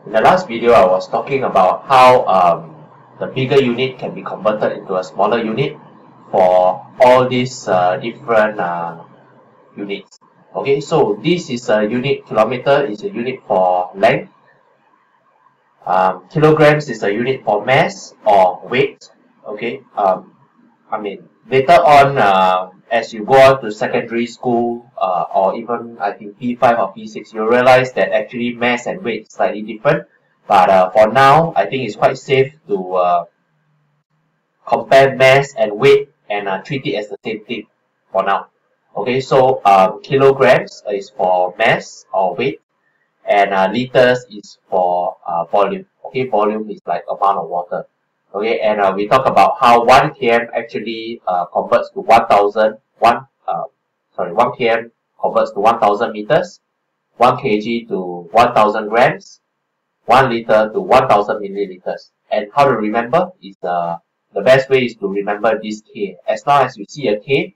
In the last video, I was talking about how the bigger unit can be converted into a smaller unit for all these different units. Okay, so this is a unit. Kilometer is a unit for length. Kilograms is a unit for mass or weight. Okay, later on, as you go on to secondary school, or even I think P5 or P6, you realize that actually mass and weight is slightly different. But for now, I think it's quite safe to compare mass and weight and treat it as the same thing for now. Okay, so kilograms is for mass or weight, and liters is for volume. Okay, volume is like amount of water. Okay, and we talk about how 1 km actually converts to 1,000. 1 km converts to 1,000 meters, 1 kg to 1,000 grams, 1 liter to 1,000 milliliters. And how to remember is the best way is to remember this K. As long as you see a K,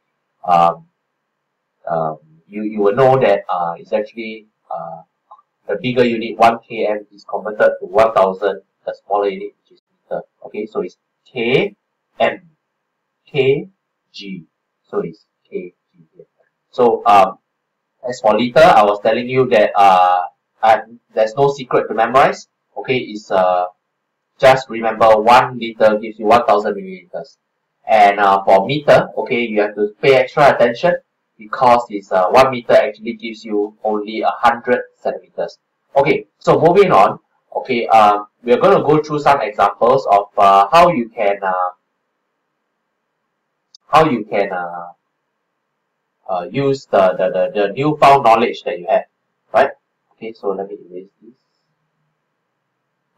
you will know that it's actually the bigger unit 1 km is converted to 1,000, the smaller unit which is meter. Okay, so it's km, kg, so it's kg here. So as for liter, I was telling you that there's no secret to memorize. Okay, it's just remember 1 liter gives you 1,000 milliliters. And for meter, okay, you have to pay extra attention because it's 1 meter actually gives you only 100 centimeters. Okay, so moving on. Okay, we're going to go through some examples of how you can use the newfound knowledge that you have, right? Okay, so let me erase this.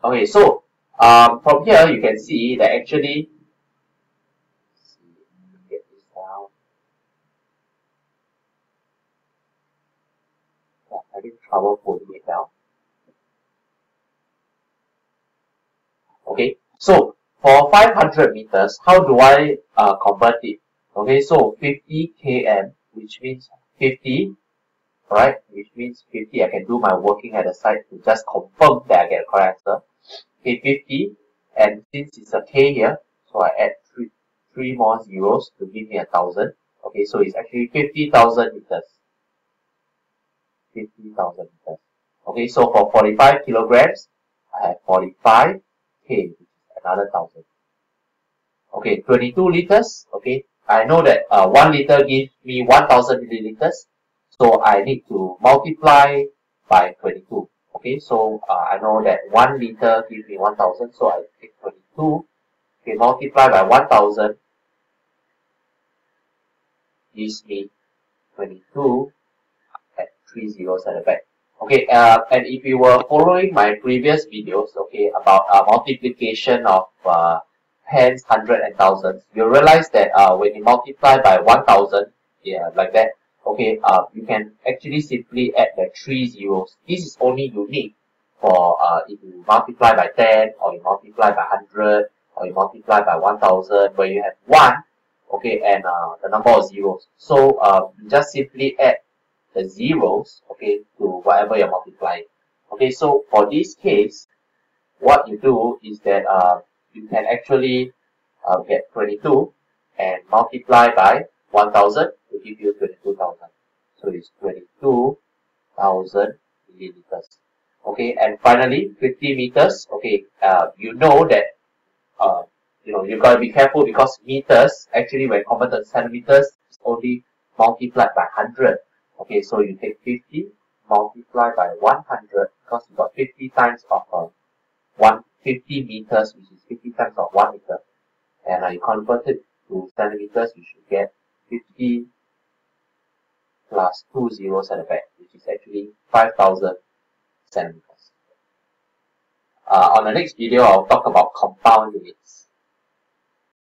Okay, so from here you can see that actually, get this down. I'm having trouble pulling it down. Okay, so for 500 meters, how do I convert it? Okay, so 50 km, which means 50, right? Which means 50. I can do my working at the side to just confirm that I get a correct answer. Okay, 50, and since it's a K here, so I add three more zeros to give me 1,000. Okay, so it's actually 50,000 meters. 50,000 meters. Okay, so for 45 kilograms, I have 45 K, which is another 1,000. Okay, 22 liters. Okay, I know that 1 liter gives me 1,000 milliliters, so I need to multiply by 22. Okay, so I know that 1 liter gives me 1,000, so I take 22. Okay, multiply by 1,000 gives me 22 at 3 zeros at the back. Okay, and if you were following my previous videos, okay, about multiplication of tens, hundred, and thousands, you realize that when you multiply by 1,000, yeah, like that, okay, you can actually simply add the 3 zeros. This is only unique for if you multiply by 10, or you multiply by 100, or you multiply by 1,000, where you have 1, okay, and the number of zeros. So you just simply add the zeros, okay, to whatever you're multiplying. Okay, so for this case, what you do is that you can actually get 22 and multiply by 1,000 to give you 22,000. So it's 22,000 milliliters. Okay, and finally 50 meters. Okay, you know that you gotta be careful because meters actually when converted to centimeters is only multiplied by 100. Okay, so you take 50 multiplied by 100 because you got 50 times of 150 meters, which is 50 times of 1 meter, and you convert it to centimeters, you should get 50 plus 2 zeros at the back, which is actually 5,000 centimeters. On the next video, I'll talk about compound units.